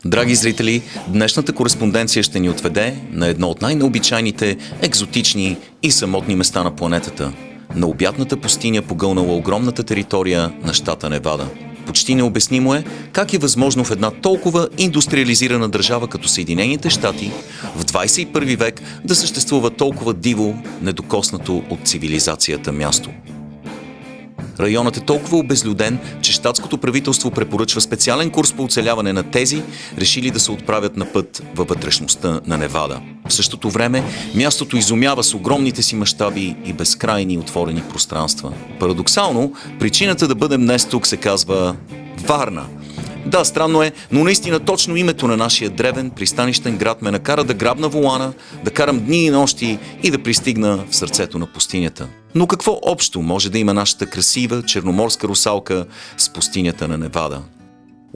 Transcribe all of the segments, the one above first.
Драги зрители, днешната кореспонденция ще ни отведе на едно от най-необичайните, екзотични и самотни места на планетата – на обятната пустиня, погълнала огромната територия на щата Невада. Почти необяснимо е как е възможно в една толкова индустриализирана държава като Съединените щати в 21 век да съществува толкова диво, недокоснато от цивилизацията място. Районът е толкова обезлюден, че щатското правителство препоръчва специален курс по оцеляване на тези, решили да се отправят на път във вътрешността на Невада. В същото време, мястото изумява с огромните си мащаби и безкрайни отворени пространства. Парадоксално, причината да бъдем днес тук се казва Варна. Да, странно е, но наистина точно името на нашия древен пристанищен град ме накара да грабна волана, да карам дни и нощи и да пристигна в сърцето на пустинята. Но какво общо може да има нашата красива черноморска русалка с пустинята на Невада?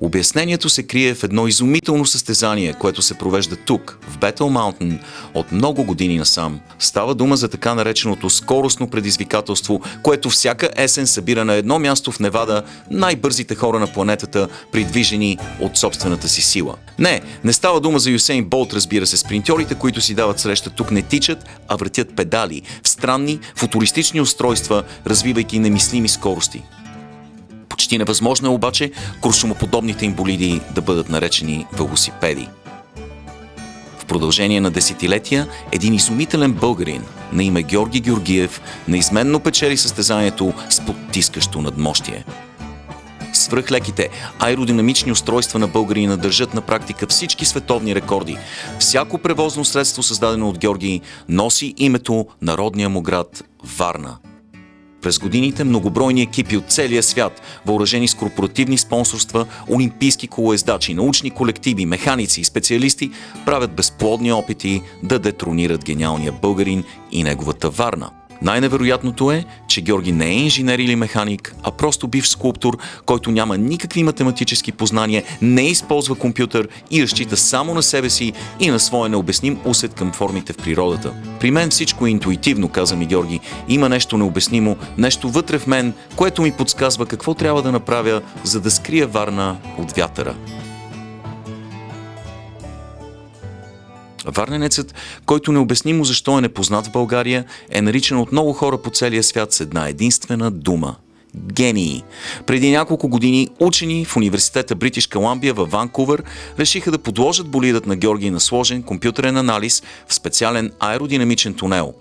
Обяснението се крие в едно изумително състезание, което се провежда тук, в Бетъл Маунтън, от много години насам. Става дума за така нареченото скоростно предизвикателство, което всяка есен събира на едно място в Невада най-бързите хора на планетата, придвижени от собствената си сила. Не става дума за Юсейн Болт, разбира се, спринтьорите, които си дават среща тук не тичат, а въртят педали в странни, футуристични устройства, развивайки немислими скорости. Почти невъзможно е обаче куршумоподобните им болиди да бъдат наречени велосипеди. В продължение на десетилетия един изумителен българин на име Георги Георгиев неизменно печели състезанието с потискащо надмощие. Свръхлеките аеродинамични устройства на българина държат на практика всички световни рекорди. Всяко превозно средство, създадено от Георги, носи името на родния му град Варна. През годините многобройни екипи от целия свят, въоръжени с корпоративни спонсорства, олимпийски колоездачи, научни колективи, механици и специалисти правят безплодни опити да детронират гениалния българин и неговата Варна. Най-невероятното е, че Георги не е инженер или механик, а просто бивш скулптор, който няма никакви математически познания, не използва компютър и разчита само на себе си и на своя необясним усет към формите в природата. При мен всичко е интуитивно, каза ми Георги. Има нещо необяснимо, нещо вътре в мен, което ми подсказва какво трябва да направя, за да скрия Варна от вятъра. Варненецът, който необяснимо защо е непознат в България, е наричан от много хора по целия свят с една единствена дума – гении. Преди няколко години учени в университета Бритиш Колумбия във Ванкувър решиха да подложат болидът на Георги на сложен компютърен анализ в специален аеродинамичен тунел.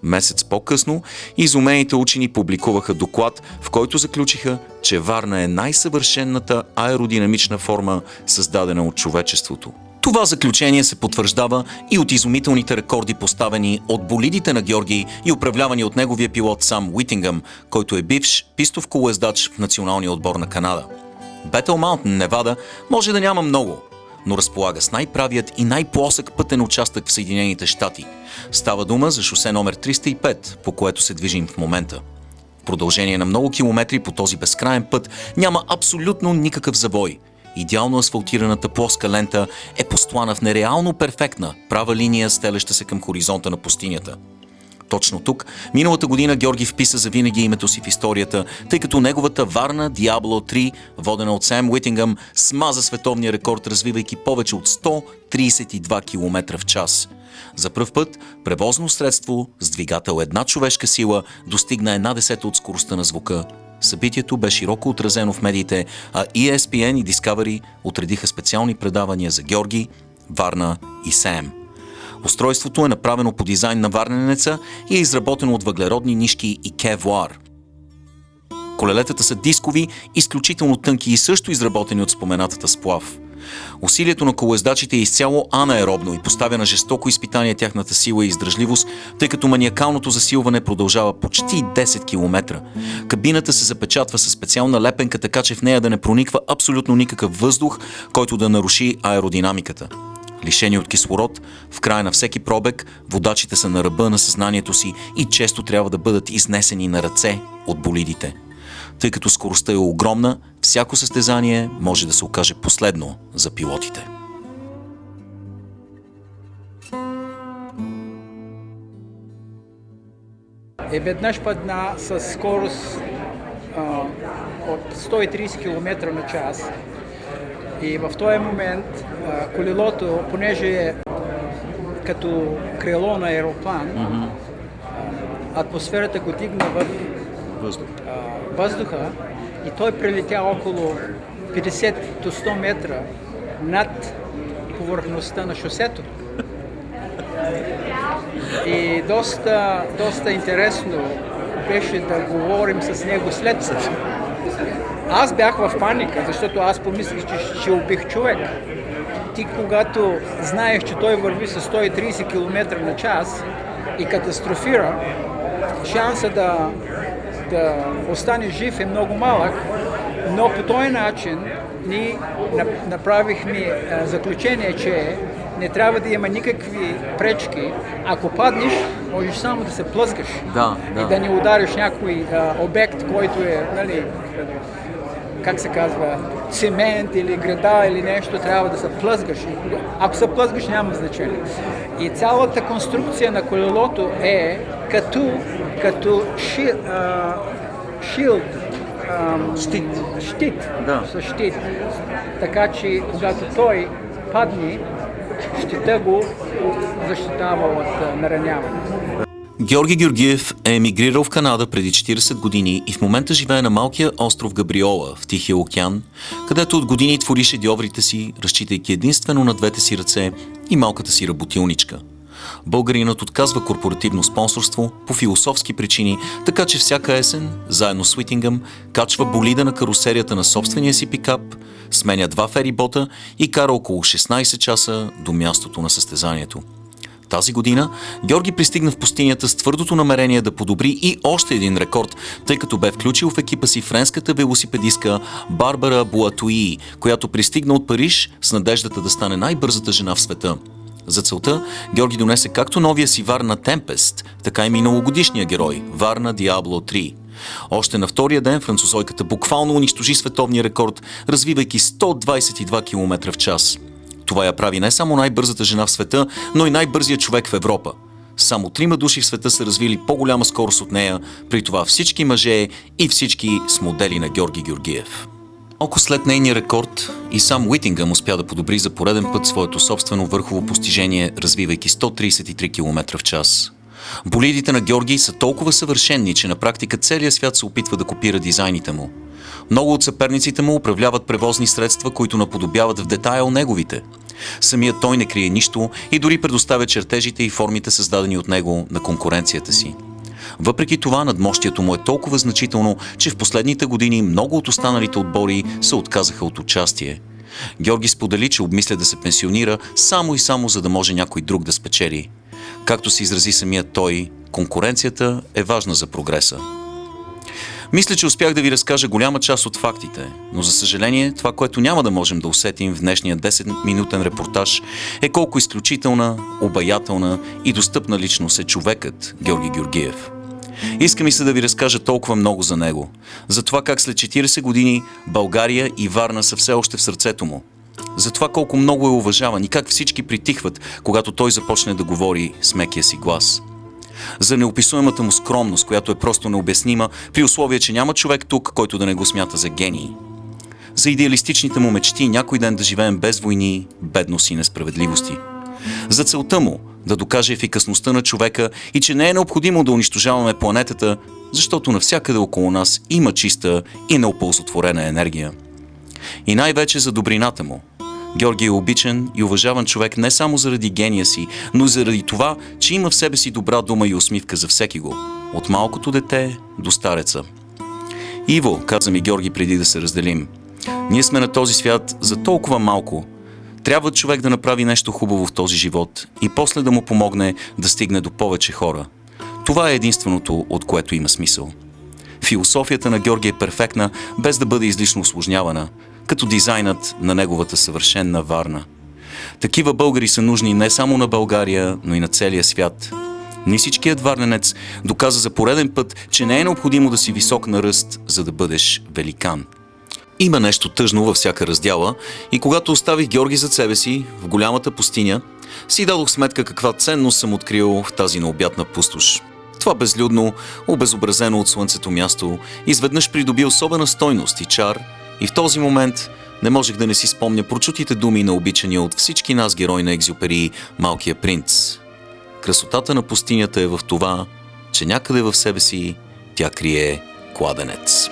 Месец по-късно изумените учени публикуваха доклад, в който заключиха, че Варна е най-съвършенната аеродинамична форма, създадена от човечеството. Това заключение се потвърждава и от изумителните рекорди, поставени от болидите на Георги и управлявани от неговия пилот Сам Уитингъм, който е бивш пистов колоездач в националния отбор на Канада. Бетъл Маунтън, Невада, може да няма много, но разполага с най-правият и най-плосък пътен участък в Съединените щати. Става дума за шосе номер 305, по което се движим в момента. В продължение на много километри по този безкрайен път няма абсолютно никакъв завой. Идеално асфалтираната плоска лента е постлана в нереално перфектна права линия, стелеща се към хоризонта на пустинята. Точно тук, миналата година Георги вписа завинаги името си в историята, тъй като неговата Варна Диабло 3, водена от Сам Уитингъм, смаза световния рекорд, развивайки повече от 132 км в час. За пръв път превозно средство с двигател една човешка сила достигна 1/10 от скоростта на звука. Събитието бе широко отразено в медиите, а ESPN и Discovery отредиха специални предавания за Георги, Варна и Сам. Устройството е направено по дизайн на варненеца и е изработено от въглеродни нишки и кевлар. Колелетата са дискови, изключително тънки и също изработени от споменатата сплав. Усилието на колоездачите е изцяло анаеробно и поставя на жестоко изпитание тяхната сила и издръжливост, тъй като маниакалното засилване продължава почти 10 км. Кабината се запечатва със специална лепенка, така че в нея да не прониква абсолютно никакъв въздух, който да наруши аеродинамиката. Лишени от кислород, в края на всеки пробег, водачите са на ръба на съзнанието си и често трябва да бъдат изнесени на ръце от болидите. Тъй като скоростта е огромна, всяко състезание може да се окаже последно за пилотите. Веднъж падна с скорост от 130 км на час И в този момент колелото, понеже е като крило на аероплан, атмосферата го дигна в въздуха и той прелетя около 50 до 100 метра над повърхността на шосето. И доста интересно беше да говорим с него след това. Аз бях в паника, защото аз помислих, че ще убих човек. Ти когато знаеш, че той върви с 130 км на час и катастрофира, шанса да остане жив е много малък, но по този начин ние направихме заключение, че не трябва да има никакви пречки. Ако паднеш, можеш само да се плъзгаш и да не удариш някой обект, който е, нали, как се казва, цемент или града или нещо, трябва да се плъзгаш. Ако се плъзгаш, няма значение. И цялата конструкция на колелото е като шилд, щит. Щит. Така че, когато той падне, щита го защитава от нараняване. Георги Георгиев е емигрирал в Канада преди 40 години и в момента живее на малкия остров Габриола в Тихия океан, където от години твори шедьоврите си, разчитайки единствено на двете си ръце и малката си работилничка. Българинът отказва корпоративно спонсорство по философски причини, така че всяка есен, заедно с Уитингъм, качва болида на карусерията на собствения си пикап, сменя 2 ферибота и кара около 16 часа до мястото на състезанието. Тази година Георги пристигна в пустинята с твърдото намерение да подобри и още един рекорд, тъй като бе включил в екипа си френската велосипедистка Барбара Буатуи, която пристигна от Париж с надеждата да стане най-бързата жена в света. За целта Георги донесе както новия си Варна Темпест, така и миналогодишния герой Варна Диабло 3. Още на втория ден французойката буквално унищожи световния рекорд, развивайки 122 км в час. Това я прави не само най-бързата жена в света, но и най-бързият човек в Европа. Само 3 души в света са развили по-голяма скорост от нея, при това всички мъже и всички с модели на Георги Георгиев. Око след нейния рекорд и сам Уитингъм успя да подобри за пореден път своето собствено върхово постижение, развивайки 133 км в час. Болидите на Георги са толкова съвършенни, че на практика целият свят се опитва да копира дизайните му. Много от съперниците му управляват превозни средства, които наподобяват в детайл неговите. Самият той не крие нищо и дори предоставя чертежите и формите, създадени от него, на конкуренцията си. Въпреки това, надмощието му е толкова значително, че в последните години много от останалите отбори се отказаха от участие. Георги сподели, че обмисля да се пенсионира само и само за да може някой друг да спечели. Както се изрази самият той, конкуренцията е важна за прогреса. Мисля, че успях да ви разкажа голяма част от фактите, но за съжаление това, което няма да можем да усетим в днешния 10-минутен репортаж, е колко изключителна, обаятелна и достъпна личност е човекът Георги Георгиев. Иска ми се да ви разкажа толкова много за него, за това как след 40 години България и Варна са все още в сърцето му, за това колко много е уважаван и как всички притихват, когато той започне да говори с мекия си глас. За неописуемата му скромност, която е просто необяснима, при условие, че няма човек тук, който да не го смята за гений. За идеалистичните му мечти някой ден да живеем без войни, бедност и несправедливости. За целта му да докаже ефикасността на човека и че не е необходимо да унищожаваме планетата, защото навсякъде около нас има чиста и неоползотворена енергия. И най-вече за добрината му. Георги е обичан и уважаван човек не само заради гения си, но и заради това, че има в себе си добра дума и усмивка за всеки го. От малкото дете до стареца. Иво, каза ми Георги преди да се разделим, ние сме на този свят за толкова малко. Трябва човек да направи нещо хубаво в този живот и после да му помогне да стигне до повече хора. Това е единственото, от което има смисъл. Философията на Георги е перфектна, без да бъде излишно усложнявана, като дизайнът на неговата съвършенна Варна. Такива българи са нужни не само на България, но и на целия свят. Нисичкият варненец доказа за пореден път, че не е необходимо да си висок на ръст, за да бъдеш великан. Има нещо тъжно във всяка раздяла и когато оставих Георги зад себе си в голямата пустиня, си дадох сметка каква ценност съм открил в тази необятна пустош. Това безлюдно, обезобразено от слънцето място, изведнъж придоби особена стойност и чар и в този момент Не можех да не си спомня прочутите думи на обичания от всички нас герой на Екзюпери, Малкия принц. Красотата на пустинята е в това, че някъде в себе си тя крие кладенец.